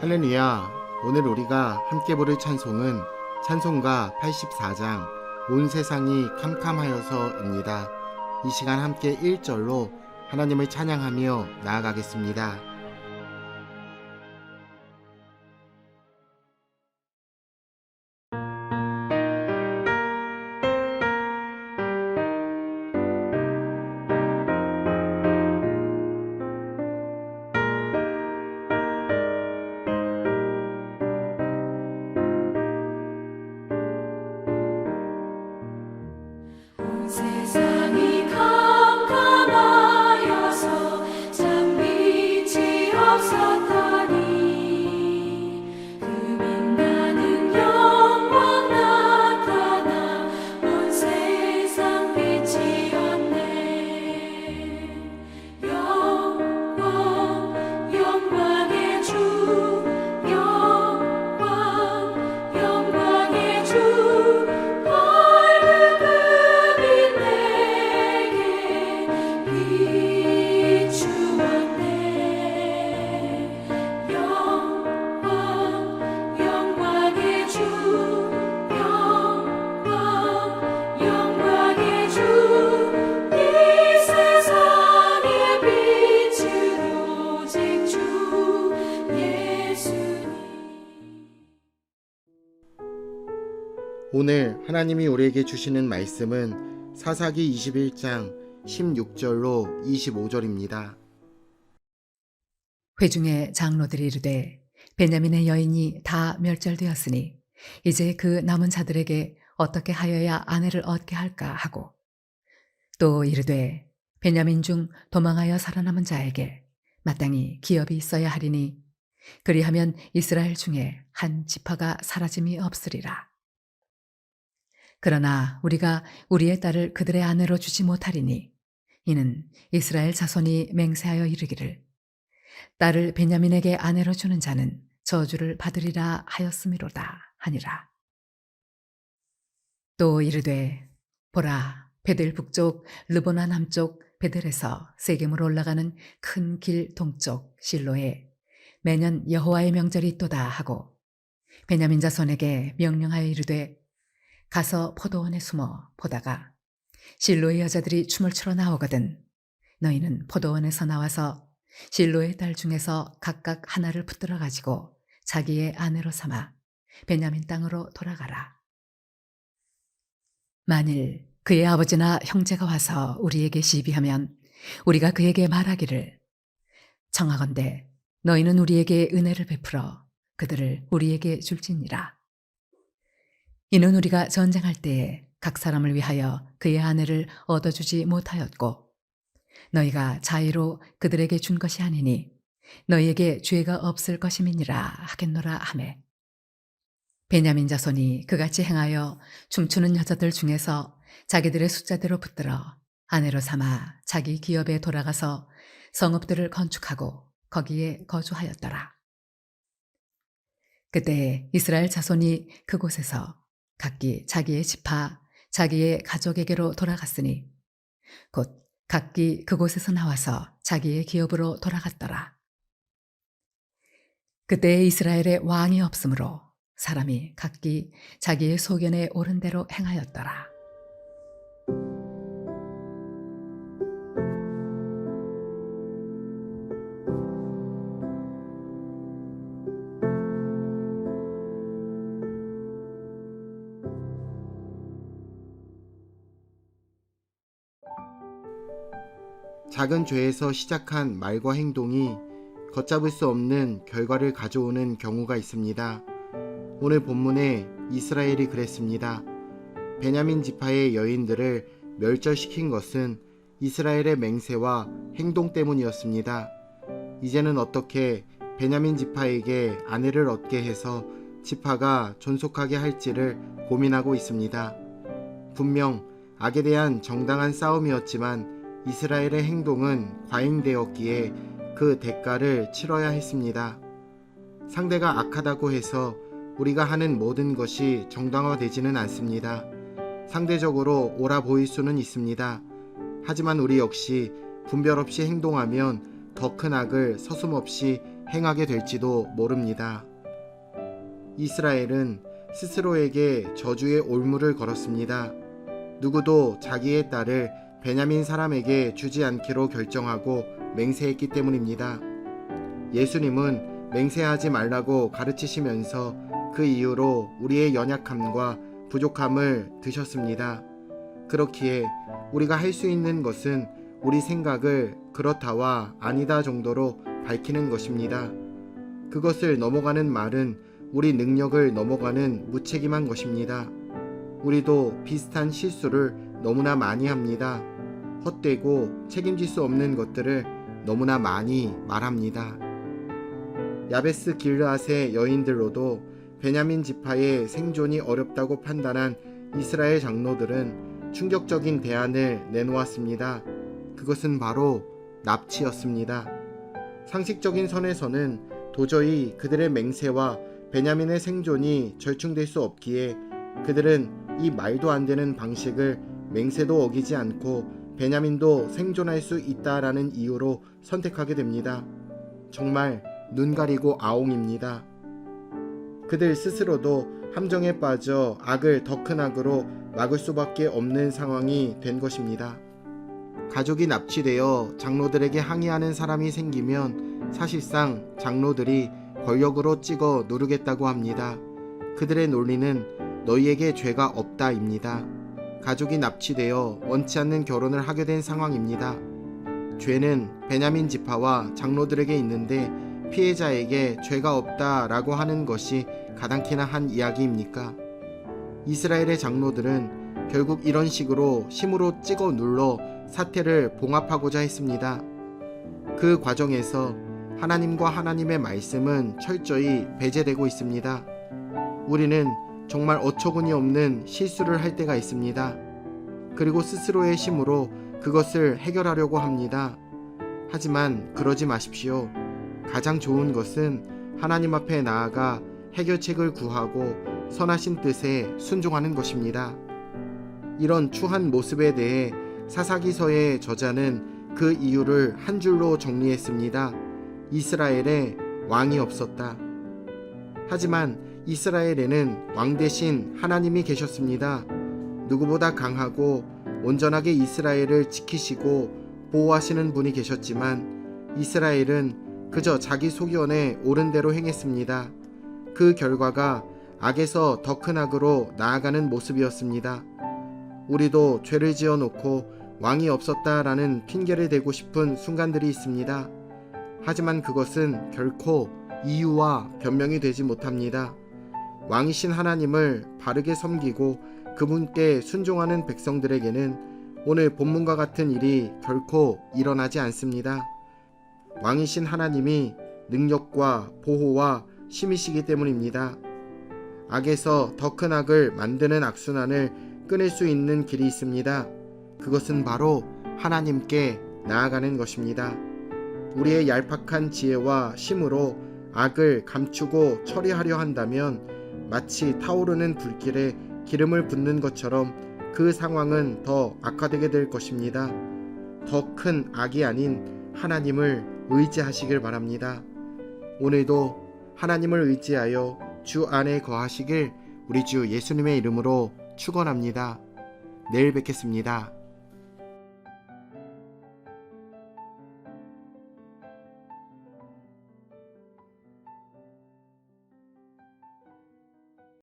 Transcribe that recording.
할렐루야. 오늘 우리가 함께 부를 찬송은 찬송가 84장 온 세상이 캄캄하여서입니다. 이 시간 함께 1절로 하나님을 찬양하며 나아가겠습니다. 세상이 캄캄하여서 참 빛이 없었더니 그 빛나는 영광 나타나 온 세상 빛이었네. 영광의 주, 영광의 주, 오늘 하나님이 우리에게 주시는 말씀은 사사기 21장 16절로 25절입니다. 회중의 장로들이 이르되 베냐민의 여인이 다 멸절되었으니 이제 그 남은 자들에게 어떻게 하여야 아내를 얻게 할까 하고, 또 이르되 베냐민 중 도망하여 살아남은 자에게 마땅히 기업이 있어야 하리니 그리하면 이스라엘 중에 한 지파가 사라짐이 없으리라. 그러나 우리가 우리의 딸을 그들의 아내로 주지 못하리니 이는 이스라엘 자손이 맹세하여 이르기를 딸을 베냐민에게 아내로 주는 자는 저주를 받으리라 하였음이로다 하니라. 또 이르되 보라, 베델 북쪽 르보나 남쪽 베델에서 세겜으로 올라가는 큰 길 동쪽 실로에 매년 여호와의 명절이 있도다 하고, 베냐민 자손에게 명령하여 이르되 가서 포도원에 숨어 보다가 실로의 여자들이 춤을 추러 나오거든 너희는 포도원에서 나와서 실로의 딸 중에서 각각 하나를 붙들어 가지고 자기의 아내로 삼아 베냐민 땅으로 돌아가라. 만일 그의 아버지나 형제가 와서 우리에게 시비하면 우리가 그에게 말하기를 청하건대 너희는 우리에게 은혜를 베풀어 그들을 우리에게 줄지니라. 이는 우리가 전쟁할 때에 각 사람을 위하여 그의 아내를 얻어주지 못하였고 너희가 자의로 그들에게 준 것이 아니니 너희에게 죄가 없을 것임이니라 하겠노라 하매, 베냐민 자손이 그같이 행하여 춤추는 여자들 중에서 자기들의 숫자대로 붙들어 아내로 삼아 자기 기업에 돌아가서 성읍들을 건축하고 거기에 거주하였더라. 그때 이스라엘 자손이 그곳에서 각기 자기의 지파, 자기의 가족에게로 돌아갔으니 곧 각기 그곳에서 나와서 자기의 기업으로 돌아갔더라. 그때 이스라엘에 왕이 없으므로 사람이 각기 자기의 소견에 옳은 대로 행하였더라. 작은 죄에서 시작한 말과 행동이 걷잡을 수 없는 결과를 가져오는 경우가 있습니다. 오늘 본문에 이스라엘이 그랬습니다. 베냐민 지파의 여인들을 멸절시킨 것은 이스라엘의 맹세와 행동 때문이었습니다. 이제는 어떻게 베냐민 지파에게 아내를 얻게 해서 지파가 존속하게 할지를 고민하고 있습니다. 분명 악에 대한 정당한 싸움이었지만 이스라엘의 행동은 과잉되었기에 그 대가를 치러야 했습니다. 상대가 악하다고 해서 우리가 하는 모든 것이 정당화되지는 않습니다. 상대적으로 옳아 보일 수는 있습니다. 하지만 우리 역시 분별 없이 행동하면 더 큰 악을 서슴없이 행하게 될지도 모릅니다. 이스라엘은 스스로에게 저주의 올무를 걸었습니다. 누구도 자기의 딸을 베냐민 사람에게 주지 않기로 결정하고 맹세했기 때문입니다. 예수님은 맹세하지 말라고 가르치시면서 그 이유로 우리의 연약함과 부족함을 드셨습니다. 그렇기에 우리가 할 수 있는 것은 우리 생각을 그렇다와 아니다 정도로 밝히는 것입니다. 그것을 넘어가는 말은 우리 능력을 넘어가는 무책임한 것입니다. 우리도 비슷한 실수를 너무나 많이 합니다. 헛되고 책임질 수 없는 것들을 너무나 많이 말합니다. 야베스 길르앗의 여인들로도 베냐민 지파의 생존이 어렵다고 판단한 이스라엘 장로들은 충격적인 대안을 내놓았습니다. 그것은 바로 납치였습니다. 상식적인 선에서는 도저히 그들의 맹세와 베냐민의 생존이 절충될 수 없기에 그들은 이 말도 안 되는 방식을 맹세도 어기지 않고 베냐민도 생존할 수 있다라는 이유로 선택하게 됩니다. 정말 눈 가리고 아옹입니다. 그들 스스로도 함정에 빠져 악을 더 큰 악으로 막을 수밖에 없는 상황이 된 것입니다. 가족이 납치되어 장로들에게 항의하는 사람이 생기면 사실상 장로들이 권력으로 찍어 누르겠다고 합니다. 그들의 논리는 너희에게 죄가 없다입니다. 가족이 납치되어 원치 않는 결혼을 하게 된 상황입니다. 죄는 베냐민 지파와 장로들에게 있는데 피해자에게 죄가 없다라고 하는 것이 가당키나 한 이야기입니까? 이스라엘의 장로들은 결국 이런 식으로 힘으로 찍어 눌러 사태를 봉합하고자 했습니다. 그 과정에서 하나님과 하나님의 말씀은 철저히 배제되고 있습니다. 우리는 정말 어처구니 없는 실수를 할 때가 있습니다. 그리고 스스로의 힘으로 그것을 해결하려고 합니다. 하지만 그러지 마십시오. 가장 좋은 것은 하나님 앞에 나아가 해결책을 구하고 선하신 뜻에 순종하는 것입니다. 이런 추한 모습에 대해 사사기서의 저자는 그 이유를 한 줄로 정리했습니다. 이스라엘에 왕이 없었다. 하지만 이스라엘에는 왕 대신 하나님이 계셨습니다. 누구보다 강하고 온전하게 이스라엘을 지키시고 보호하시는 분이 계셨지만 이스라엘은 그저 자기 소견에 옳은 대로 행했습니다. 그 결과가 악에서 더 큰 악으로 나아가는 모습이었습니다. 우리도 죄를 지어놓고 왕이 없었다라는 핑계를 대고 싶은 순간들이 있습니다. 하지만 그것은 결코 이유와 변명이 되지 못합니다. 왕이신 하나님을 바르게 섬기고 그분께 순종하는 백성들에게는 오늘 본문과 같은 일이 결코 일어나지 않습니다. 왕이신 하나님이 능력과 보호와 심이시기 때문입니다. 악에서 더 큰 악을 만드는 악순환을 끊을 수 있는 길이 있습니다. 그것은 바로 하나님께 나아가는 것입니다. 우리의 얄팍한 지혜와 힘으로 악을 감추고 처리하려 한다면 마치 타오르는 불길에 기름을 붓는 것처럼 그 상황은 더 악화되게 될 것입니다. 더 큰 악이 아닌 하나님을 의지하시길 바랍니다. 오늘도 하나님을 의지하여 주 안에 거하시길 우리 주 예수님의 이름으로 축원합니다. 내일 뵙겠습니다.